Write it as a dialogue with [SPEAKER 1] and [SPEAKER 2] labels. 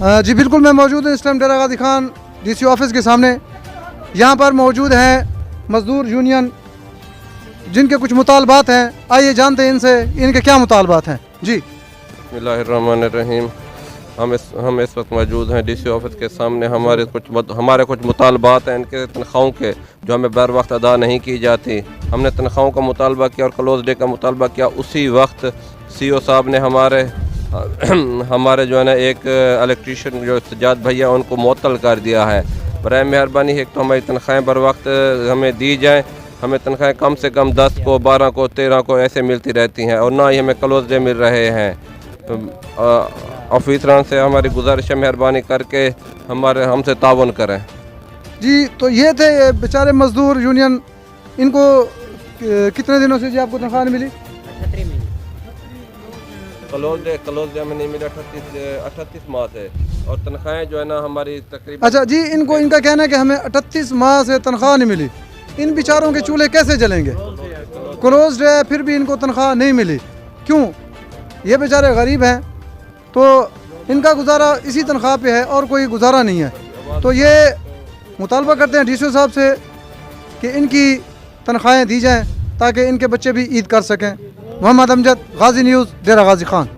[SPEAKER 1] जी बिल्कुल, मैं मौजूद हूँ इस टाइम डेरा गाजी खान डीसी ऑफिस के सामने। यहाँ पर मौजूद हैं मज़दूर यूनियन जिनके कुछ मुतालबात हैं। आइए जानते हैं इनसे इनके क्या मुतालबात हैं। जी
[SPEAKER 2] बिस्मिल्लाहिर्रहमानिर्रहीम। हम इस वक्त मौजूद हैं डीसी ऑफिस के सामने। हमारे कुछ मुतालबात हैं इनके तनख्वाहों के, जो हमें बर वक्त अदा नहीं की जाती। हमने तनख्वाहों का मुतालबा किया और क्लोज डे का मुतालबा किया। उसी वक्त CO साहब ने हमारे जो है ना एक इलेक्ट्रीशियन जो सज्जाद भैया उनको मुअत्तल कर दिया है। बराए मेहरबानी एक तो हमारी तनख्वाहें बर वक्त हमें दी जाएँ। हमें तनख्वाहें कम से कम 10 को 12 को 13 को ऐसे मिलती रहती हैं और ना ही हमें क्लोज डे मिल रहे हैं। ऑफिसरान से हमारी गुजारिश है, मेहरबानी करके हमसे ताउन करें।
[SPEAKER 1] जी, तो ये थे बेचारे मज़दूर यूनियन। इनको कितने दिनों से जी आपको तनख्वाह नहीं मिली?
[SPEAKER 2] क्लोज डे हमें नहीं मिला 38 माह से, और तनख्वाहें जो है ना हमारी तकरीबन।
[SPEAKER 1] अच्छा जी, इनका कहना है कि हमें 38 माह से तनख्वाह नहीं मिली। इन बेचारों के चूल्हे कैसे जलेंगे? क्लोज है फिर भी इनको तनख्वाह नहीं मिली, क्यों? ये बेचारे गरीब हैं, तो इनका गुजारा इसी तनख्वाह पे है और कोई गुजारा नहीं है। तो ये मुतालबा करते हैं DCO साहब से कि इनकी तनख्वाहें दी जाएँ ताकि इनके बच्चे भी ईद कर सकें। मोहम्मद अमजद, गाजी न्यूज़, डेरा गाजी खान।